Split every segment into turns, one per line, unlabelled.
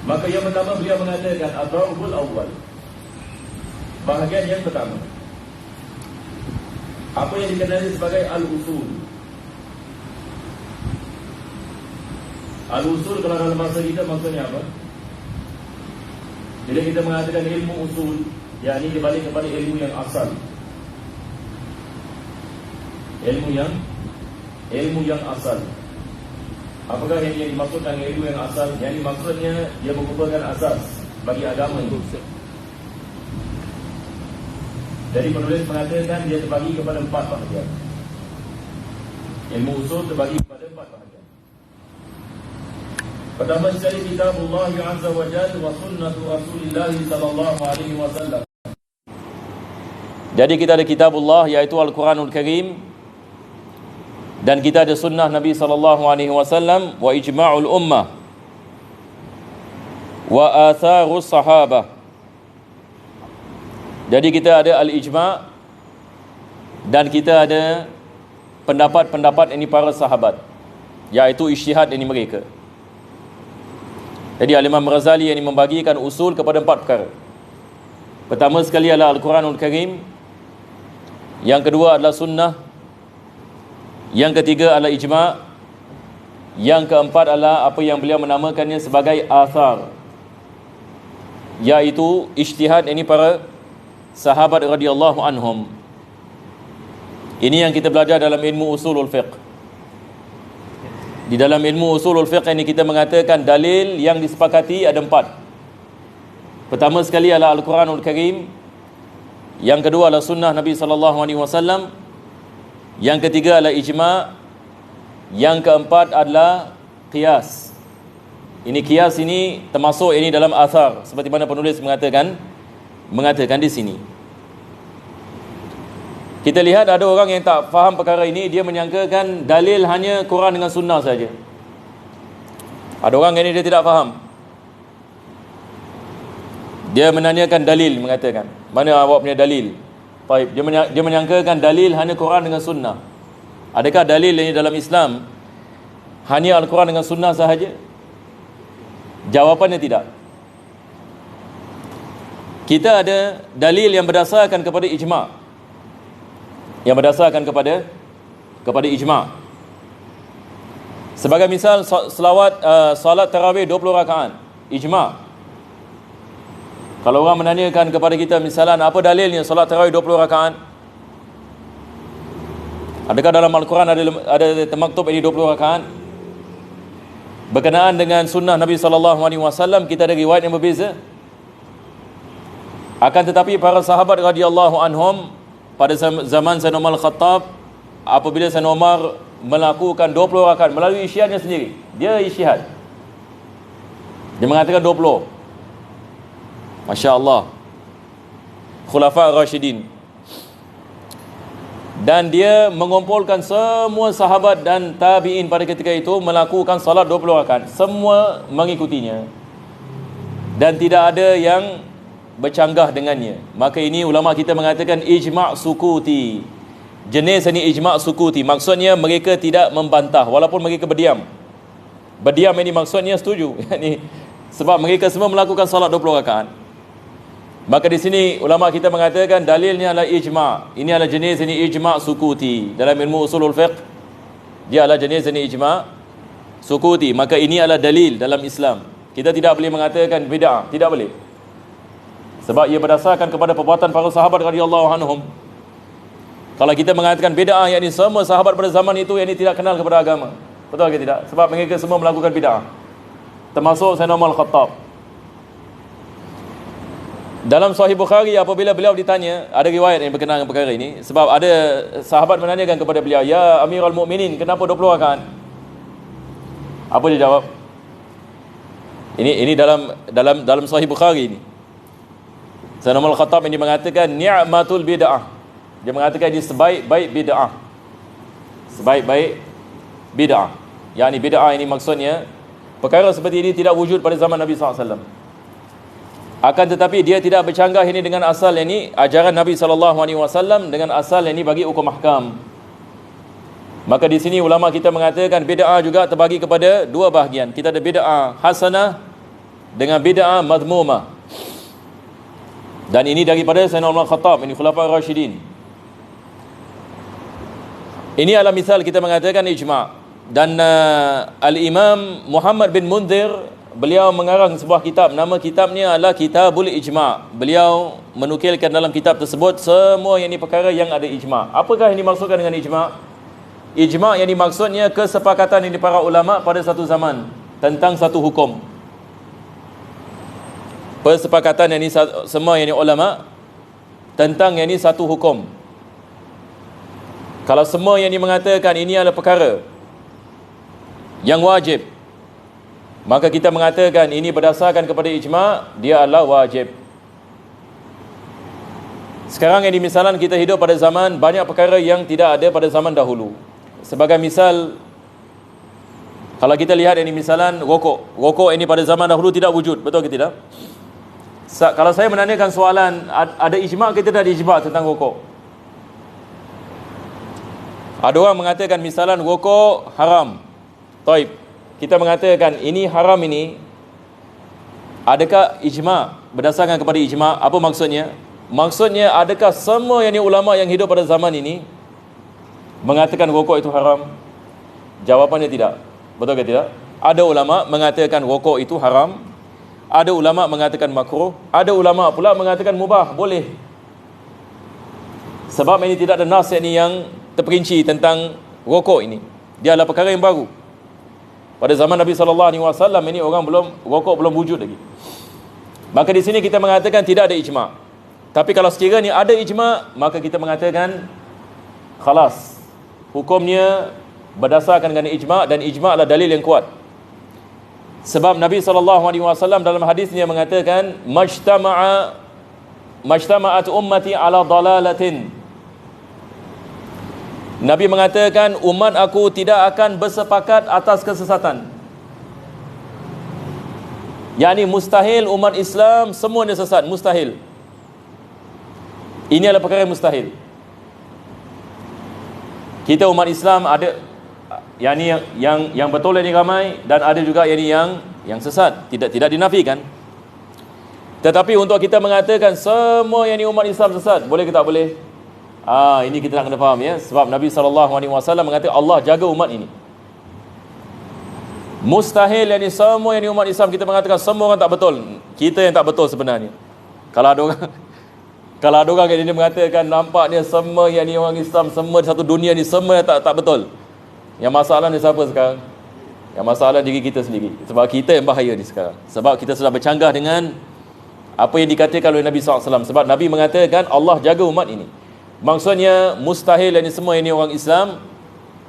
Maka yang pertama beliau mengatakan ad-darbul awwal, bahagian yang pertama, apa yang dikenali sebagai al-usul. Al-usul kalau dalam bahasa kita maksudnya apa? Bila kita mengatakan ilmu usul, yakni dibalik kepada ilmu yang asal. Ilmu yang asal. Apakah yang dimaksudkan ilmu yang asal? Yang dimaksudnya dia merupakan asas bagi agama itu. Jadi penulis mengatakan dia terbagi kepada 4 bahagian. Ilmu usul terbagi kepada 4 bahagian. Pertama sekali kitabullah azza wa jalla wa sunnatu Rasulillah sallallahu alaihi wasallam. Jadi kita ada kitabullah, iaitu Al-Quranul Karim, dan kita ada sunnah Nabi sallallahu alaihi wasallam, wa ijma'ul ummah wa atharus sahabah. Jadi kita ada al-ijma' dan kita ada pendapat-pendapat ini para sahabat, iaitu ijtihad ini mereka. Jadi Al-Imam Ghazali ini membagikan usul kepada 4 perkara. Pertama sekali adalah Al-Quranul Karim, yang kedua adalah sunnah, yang ketiga adalah ijma', yang keempat adalah apa yang beliau menamakannya sebagai athar, iaitu ijtihad ini para sahabat radhiyallahu anhum. Ini yang kita belajar dalam ilmu usulul fiqh. Di dalam ilmu usulul fiqh ini kita mengatakan dalil yang disepakati ada 4. Pertama sekali adalah Al-Quranul Karim, yang kedua adalah sunnah Nabi sallallahu alaihi wasallam, yang ketiga adalah ijma', yang keempat adalah qiyas. Ini qiyas ini termasuk ini dalam athar, seperti mana penulis mengatakan di sini. Kita lihat ada orang yang tak faham perkara ini, dia menyangkakan dalil hanya Quran dengan sunnah saja. Ada orang ini dia tidak faham. Dia menanyakan dalil, mengatakan, mana awak punya dalil? Baik, dia menyangkakan dalil hanya Quran dengan sunnah. Adakah dalil ini dalam Islam hanya Al-Quran dengan sunnah sahaja? Jawapannya tidak. Kita ada dalil yang berdasarkan kepada ijma', yang berdasarkan kepada ijma'. Sebagai misal salat tarawih 20 rakaat, ijma'. Kalau orang menanyakan kepada kita misalan apa dalilnya salat tarawih 20 rakaat? Adakah dalam Al-Quran ada termaktub ini 20 rakaat? Berkenaan dengan sunnah Nabi sallallahu alaihi wasallam, kita ada riwayat yang berbeza. Akan tetapi para sahabat radhiyallahu anhum pada zaman Sayyidina Umar Al-Khattab, apabila Sayyidina Umar melakukan 20 rakaat melalui ijtihadnya sendiri, dia ijtihad, dia mengatakan 20. Masya-Allah, Khulafa Rashidin. Dan dia mengumpulkan semua sahabat dan tabi'in pada ketika itu melakukan salat 20 rakaat. Semua mengikutinya dan tidak ada yang bercanggah dengannya. Maka ini ulama kita mengatakan ijma' sukuti. Jenis ini ijma' sukuti, maksudnya mereka tidak membantah walaupun mereka berdiam. Berdiam ini maksudnya setuju. Sebab mereka semua melakukan salat 20 rakaat. Maka di sini ulama kita mengatakan dalilnya adalah ijma'. Ini adalah jenis ini ijma' sukuti. Dalam ilmu usulul fiqh, dia adalah jenis ini ijma' sukuti. Maka ini adalah dalil dalam Islam. Kita tidak boleh mengatakan bid'ah, tidak boleh. Sebab ia berdasarkan kepada perbuatan para sahabat radhiyallahu anhum. Kalau kita mengatakan bid'ah, yakni semua sahabat pada zaman itu yakni tidak kenal kepada agama. Betul ke tidak? Sebab mereka semua melakukan bid'ah, termasuk Sayyidina Umar Al-Khattab. Dalam Sahih Bukhari, apabila beliau ditanya, ada riwayat yang berkenaan dengan perkara ini, sebab ada sahabat menanyakan kepada beliau, "Ya Amirul Mukminin, kenapa 20 rakaat?" Apa dia jawab? Ini dalam Sahih Bukhari ini. Sayyidina Umar Al-Khattab ini mengatakan ni'matul bid'ah. Dia mengatakan ini sebaik-baik bid'ah. Sebaik-baik bid'ah. Yakni bid'ah ini maksudnya perkara seperti ini tidak wujud pada zaman Nabi SAW. Akan tetapi dia tidak bercanggah ini dengan asal ini ajaran Nabi SAW, dengan asal ini bagi hukum ahkam. Maka di sini ulama kita mengatakan bid'ah juga terbagi kepada 2 bahagian. Kita ada bid'ah hasanah dengan bid'ah madhmumah. Dan ini daripada Sayyidina Umar Khattab, ini Khulafaur Rasyidin. Ini adalah misal kita mengatakan ijma'. Dan Al-Imam Muhammad bin Munzir, beliau mengarang sebuah kitab, nama kitabnya adalah Kitabul Ijma'. Beliau menukilkan dalam kitab tersebut semua yang ini perkara yang ada ijma'. Apakah yang dimaksudkan dengan ijma'? Ijma' yang dimaksudnya kesepakatan ini para ulama' pada satu zaman tentang satu hukum. Persepakatan yang ini semua yang ini ulama' tentang yang ini satu hukum. Kalau semua yang ini mengatakan ini adalah perkara yang wajib, maka kita mengatakan ini berdasarkan kepada ijma', dia adalah wajib. Sekarang ini misalan kita hidup pada zaman banyak perkara yang tidak ada pada zaman dahulu. Sebagai misal, kalau kita lihat ini misalan rokok. Rokok ini pada zaman dahulu tidak wujud, betul ke tidak? Kalau saya menanyakan soalan, ada ijma' ke tidak ada ijma' tentang rokok? Ada orang mengatakan misalan rokok haram. Taib. Kita mengatakan ini haram ini, adakah ijma' berdasarkan kepada ijma'? Apa maksudnya? Maksudnya adakah semua yang ulama yang hidup pada zaman ini mengatakan rokok itu haram? Jawapannya tidak. Betul ke tidak? Ada ulama mengatakan rokok itu haram, ada ulama mengatakan makruh, ada ulama pula mengatakan mubah, boleh. Sebab ini tidak ada nas yang terperinci tentang rokok ini. Dia adalah perkara yang baru. Pada zaman Nabi SAW ini rokok belum wujud lagi. Maka di sini kita mengatakan tidak ada ijma'. Tapi kalau sekiranya ada ijma', maka kita mengatakan khalas, hukumnya berdasarkan dengan ijma', dan ijma' adalah dalil yang kuat. Sebab Nabi SAW dalam hadisnya mengatakan majtama'at ummati ala dalalatin. Nabi mengatakan umat aku tidak akan bersepakat atas kesesatan. Yani mustahil umat Islam semuanya sesat, mustahil. Ini adalah perkara yang mustahil. Kita umat Islam ada yang betul ini ramai, dan ada juga yang sesat, tidak dinafikan. Tetapi untuk kita mengatakan semua yang umat Islam sesat, boleh ke tak boleh? Ini kita nak kena faham ya. Sebab Nabi SAW mengatakan Allah jaga umat ini. Mustahil semua yang umat Islam kita mengatakan semua orang tak betul. Kita yang tak betul sebenarnya. Kalau ada orang yang mengatakan nampaknya semua yang orang Islam semua di satu dunia ni semua tak betul. Yang masalah ni siapa sekarang? Yang masalah diri kita sendiri. Sebab kita yang bahaya ni sekarang. Sebab kita sudah bercanggah dengan apa yang dikatakan oleh Nabi SAW. Sebab Nabi mengatakan Allah jaga umat ini. Maksudnya mustahil semua ini orang Islam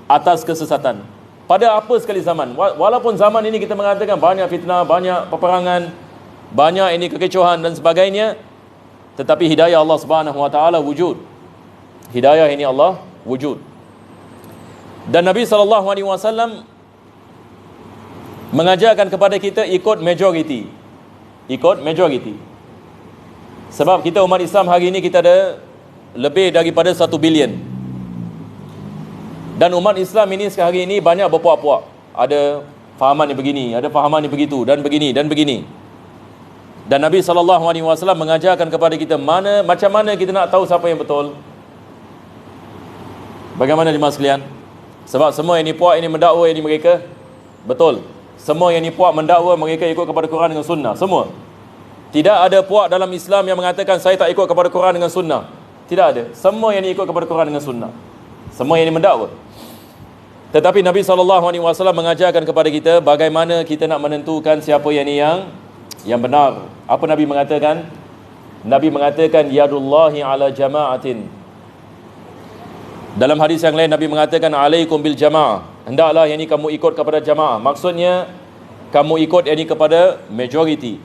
atas kesesatan. Pada apa sekali zaman. Walaupun zaman ini kita mengatakan banyak fitnah, banyak peperangan, banyak kekecohan dan sebagainya, tetapi hidayah Allah Subhanahu Wa Taala wujud. Hidayah ini Allah wujud. Dan Nabi SAW mengajarkan kepada kita ikut majoriti. Ikut majoriti. Sebab kita umat Islam hari ini kita ada lebih daripada 1 bilion. Dan umat Islam ini sekarang ini banyak berpuak-puak. Ada fahaman yang begini, ada fahaman yang begitu, dan begini, dan begini. Dan Nabi SAW mengajarkan kepada kita macam mana kita nak tahu siapa yang betul. Bagaimana jemaah sekalian? Sebab semua yang puak ini mendakwa ini mereka betul. Semua yang puak mendakwa mereka ikut kepada Quran dengan sunnah. Semua. Tidak ada puak dalam Islam yang mengatakan saya tak ikut kepada Quran dengan sunnah. Tidak ada. Semua yang ikut kepada Quran dengan sunnah. Semua yang mendakwa. Tetapi Nabi SAW mengajarkan kepada kita bagaimana kita nak menentukan siapa yang benar. Apa Nabi mengatakan? Nabi mengatakan yadullahi ala jama'atin. Dalam hadis yang lain Nabi mengatakan alaikum bil jama'ah. Hendaklah kamu ikut kepada jamaah. Maksudnya kamu ikut kepada majority.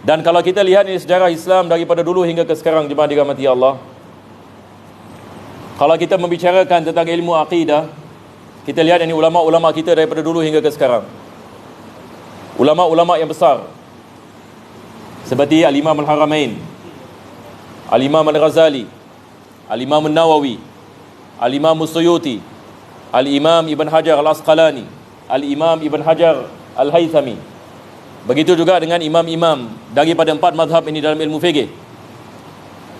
Dan kalau kita lihat sejarah Islam daripada dulu hingga ke sekarang, jemaah dirahmati Allah, kalau kita membicarakan tentang ilmu akidah, kita lihat ulama-ulama kita daripada dulu hingga ke sekarang. Ulama-ulama yang besar seperti Al-Imam Al-Haramain, Al-Imam Al-Ghazali, Al-Imam Al-Nawawi, Al-Imam Al-Suyuti, Al-Imam Ibn Hajar Al-Asqalani, Al-Imam Ibn Hajar Al-Haythami, Begitu juga dengan imam-imam daripada 4 mazhab ini dalam ilmu fiqh.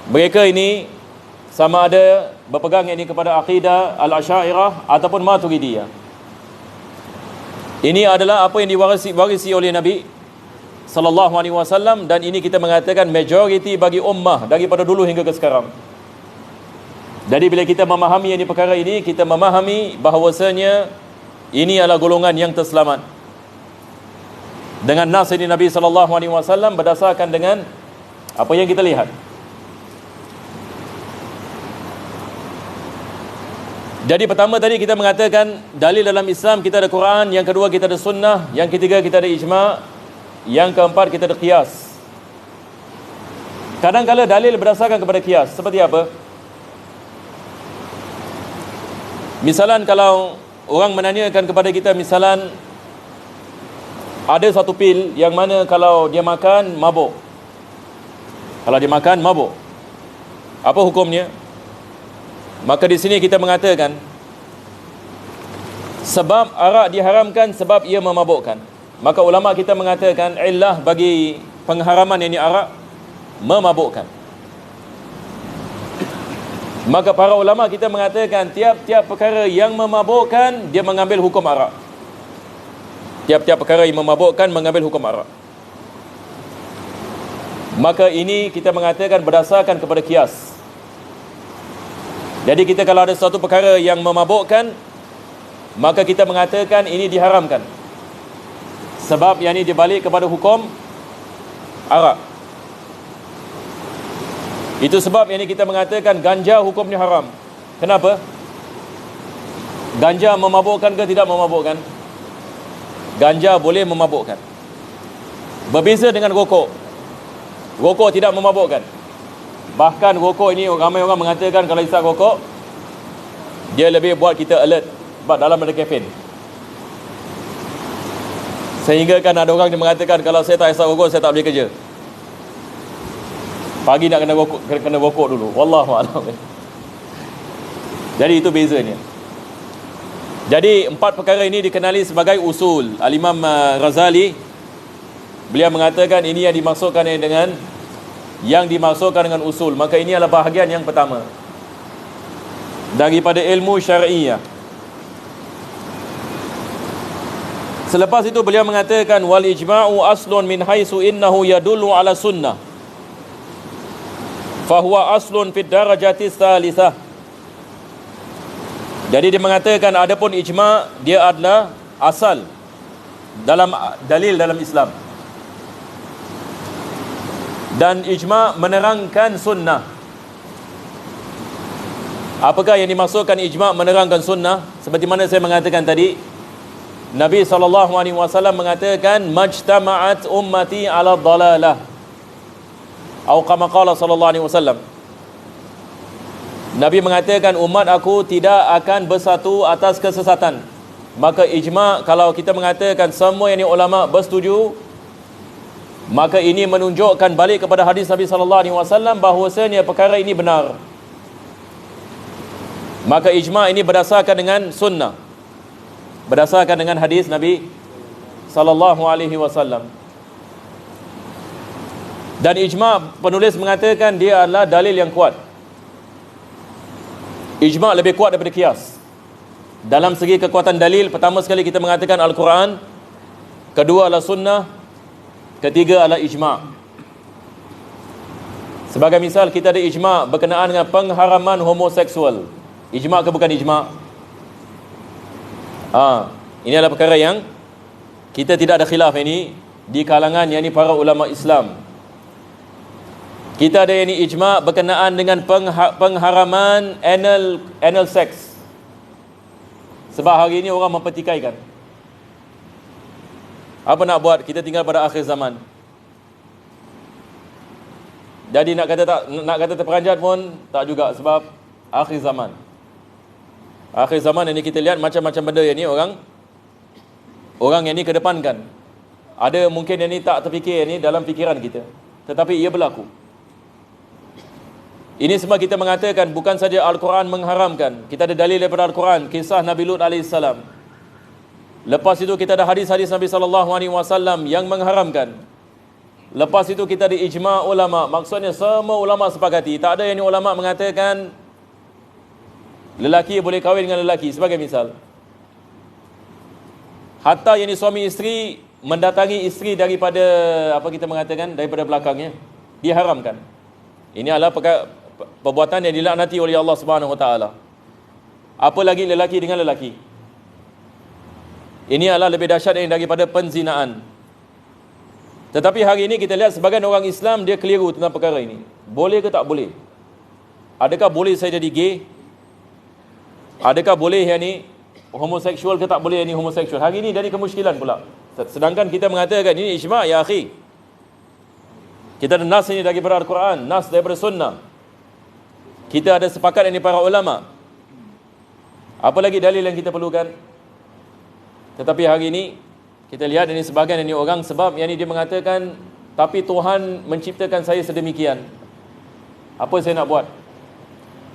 Mereka ini sama ada berpegang ini kepada akidah Al-Asy'ariyah ataupun Maturidiyah. Ini adalah apa yang diwarisi oleh Nabi sallallahu alaihi wasallam, dan ini kita mengatakan majoriti bagi ummah daripada dulu hingga ke sekarang. Jadi bila kita memahami ini perkara ini, kita memahami bahawasanya ini adalah golongan yang terselamat. Dengan nas ini Nabi sallallahu alaihi wasallam berdasarkan dengan apa yang kita lihat. Jadi pertama tadi kita mengatakan dalil dalam Islam kita ada Quran, yang kedua kita ada sunnah, yang ketiga kita ada ijma', yang keempat kita ada qiyas. Kadang-kala dalil berdasarkan kepada qiyas. Seperti apa? Misalan kalau orang menanyakan kepada kita, misalan ada satu pil yang mana kalau dia makan mabuk. Kalau dia makan mabuk, apa hukumnya? Maka di sini kita mengatakan sebab arak diharamkan sebab ia memabukkan. Maka ulama kita mengatakan illah bagi pengharaman ini arak memabukkan. Maka para ulama kita mengatakan tiap-tiap perkara yang memabukkan dia mengambil hukum arak. Tiap-tiap perkara yang memabukkan mengambil hukum arak. Maka ini kita mengatakan berdasarkan kepada qiyas. Jadi kita kalau ada suatu perkara yang memabukkan, maka kita mengatakan ini diharamkan. Sebab yang ini dibalik kepada hukum arak. Itu sebab yang ini kita mengatakan ganja hukumnya haram. Kenapa? Ganja memabukkan ke tidak memabukkan? Ganja boleh memabukkan. Berbeza dengan rokok. Rokok tidak memabukkan. Bahkan rokok ini ramai orang mengatakan kalau isap rokok dia lebih buat kita alert sebab dalam ada kafein. Sehingga kan ada orang yang mengatakan kalau saya tak isap rokok saya tak boleh kerja. Pagi nak kena rokok dulu. Wallahu a'lam. Jadi itu bezanya. Jadi 4 perkara ini dikenali sebagai usul. Al-Imam Ghazali beliau mengatakan ini yang dimaksudkan dengan usul. Maka ini adalah bahagian yang pertama daripada ilmu syar'iyah. Selepas itu beliau mengatakan wal ijma'u aslun min haitsu innahu yadullu ala sunnah fa huwa aslun fid darajati tsalitsah. Jadi dia mengatakan adapun ijma' dia adalah asal dalam dalil dalam Islam. Dan ijma' menerangkan sunnah. Apakah yang dimaksudkan ijma' menerangkan sunnah? Seperti mana saya mengatakan tadi, Nabi SAW mengatakan majtama'at ummati ala dhalalah, atau kama qala sallallahu alaihi wasallam. Nabi mengatakan umat aku tidak akan bersatu atas kesesatan. Maka ijma' kalau kita mengatakan semua yang ulama bersetuju, maka ini menunjukkan balik kepada hadis Nabi sallallahu alaihi wasallam bahawasanya perkara ini benar. Maka ijma' ini berdasarkan dengan sunnah, berdasarkan dengan hadis Nabi sallallahu alaihi wasallam. Dan ijma' penulis mengatakan dia adalah dalil yang kuat. Ijma' lebih kuat daripada qiyas. Dalam segi kekuatan dalil, pertama sekali kita mengatakan Al-Quran, kedua adalah sunnah, ketiga adalah ijma'. Sebagai misal kita ada ijma' berkenaan dengan pengharaman homoseksual. Ijma' ke bukan ijma'? Ini adalah perkara yang kita tidak ada khilaf ini di kalangan yang ini para ulama Islam. Kita ada yang ini ijma' berkenaan dengan pengharaman anal sex. Sebab hari ini orang mempertikaikan. Apa nak buat? Kita tinggal pada akhir zaman. Jadi nak kata terperanjat pun tak juga, sebab akhir zaman. Akhir zaman ini kita lihat macam-macam benda yang ni orang yang ni kedepankan. Ada mungkin yang ni tak terfikir yang ni dalam fikiran kita, tetapi ia berlaku. Ini semua kita mengatakan bukan saja Al-Quran mengharamkan. Kita ada dalil daripada Al-Quran, kisah Nabi Lut AS. Lepas itu kita ada hadis-hadis Nabi SAW yang mengharamkan. Lepas itu kita ada ijma' ulama. Maksudnya semua ulama sepakati. Tak ada yang ulama mengatakan lelaki boleh kahwin dengan lelaki. Sebagai misal, hatta yang suami isteri mendatangi isteri daripada, apa kita mengatakan, daripada belakangnya, diharamkan. Ini adalah perbuatan yang dilaknati oleh Allah Subhanahu Wa Taala. Apa lagi lelaki dengan lelaki? Ini adalah lebih dahsyat daripada penzinaan. Tetapi hari ini kita lihat sebagian orang Islam dia keliru tentang perkara ini. Boleh ke tak boleh? Adakah boleh saya jadi gay? Adakah boleh yang ni homoseksual ke tak boleh yang ni homoseksual? Hari ini jadi kemusykilan pula. Sedangkan kita mengatakan ini ijma' ya akhi. Kita ada nas ini daripada Al-Quran, nas daripada sunnah. Kita ada sepakat ini para ulama. Apa lagi dalil yang kita perlukan? Tetapi hari ini kita lihat ini sebahagian ini orang, sebab yang ini dia mengatakan, tapi Tuhan menciptakan saya sedemikian, apa saya nak buat?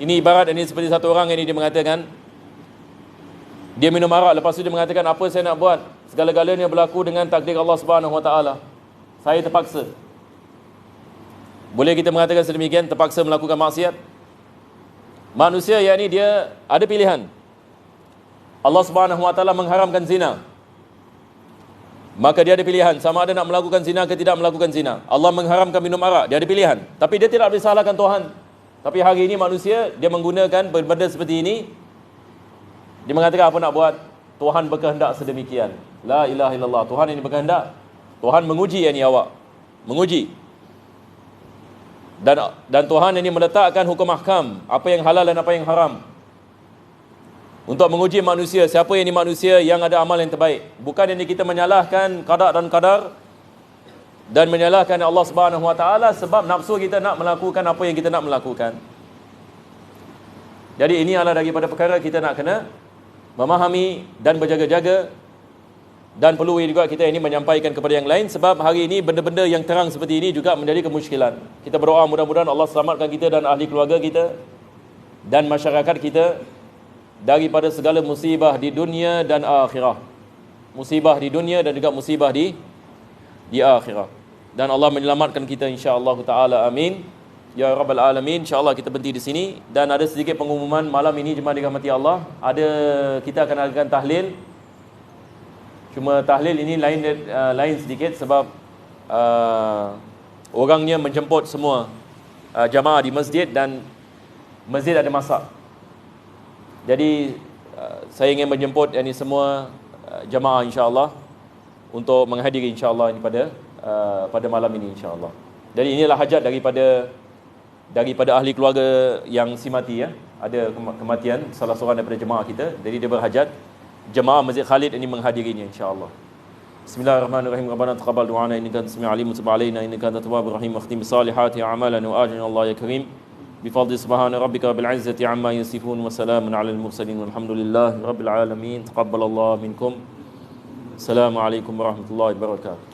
Ini ibarat ini seperti satu orang ini dia mengatakan, dia minum arak, lepas itu dia mengatakan, apa saya nak buat? Segala-galanya berlaku dengan takdir Allah Subhanahu Wa Taala. Saya terpaksa. Boleh kita mengatakan sedemikian, terpaksa melakukan maksiat? Manusia yang ini dia ada pilihan. Allah Subhanahu Wa Taala mengharamkan zina, maka dia ada pilihan sama ada nak melakukan zina ke tidak melakukan zina. Allah mengharamkan minum arak, dia ada pilihan. Tapi dia tidak boleh salahkan Tuhan. Tapi hari ini manusia dia menggunakan benda seperti ini. Dia mengatakan apa nak buat? Tuhan berkehendak sedemikian. La ilaha illallah. Tuhan ini berkehendak. Tuhan menguji yang ini awak. Menguji. Dan Tuhan ini meletakkan hukum ahkam, apa yang halal dan apa yang haram, untuk menguji manusia, siapa yang ini manusia yang ada amal yang terbaik. Bukan ini kita menyalahkan qada dan qadar dan menyalahkan Allah Subhanahu Wa Taala sebab nafsu kita nak melakukan apa yang kita nak melakukan. Jadi ini adalah daripada perkara kita nak kena memahami dan berjaga-jaga, dan perlu juga kita ini menyampaikan kepada yang lain, sebab hari ini benda-benda yang terang seperti ini juga menjadi kemusykilan. Kita berdoa mudah-mudahan Allah selamatkan kita dan ahli keluarga kita dan masyarakat kita daripada segala musibah di dunia dan akhirah. Musibah di dunia dan juga musibah di akhirah. Dan Allah menyelamatkan kita insya-Allah taala, amin ya rabbal alamin. Insya-Allah kita berhenti di sini, dan ada sedikit pengumuman malam ini jemaah dirahmati Allah. Kita akan adakan tahlil. Cuma tahlil ini lain sedikit sebab orangnya menjemput semua jamaah di masjid, dan masjid ada masak. Jadi saya ingin menjemput ini semua jamaah insya-Allah untuk menghadiri insya-Allah ini pada malam ini insya-Allah. Jadi inilah hajat daripada ahli keluarga yang simati, ya. Ada kematian salah seorang daripada jemaah kita. Jadi dia berhajat jemaah Masjid Khalid ini menghadirinya insya-Allah. Bismillahirrahmanirrahim. Rabbana taqabbal du'ana innaka antas samiul alim wa tub 'alaina innaka antat tawwabur rahim. Wa khtim bisalihati a'malana wa ajina Allah ya karim. بفضل سبحان ربك رب العزة عما يصفون وسلام على المرسلين والحمد لله رب العالمين. تقبل الله منكم. السلام عليكم ورحمة الله وبركاته.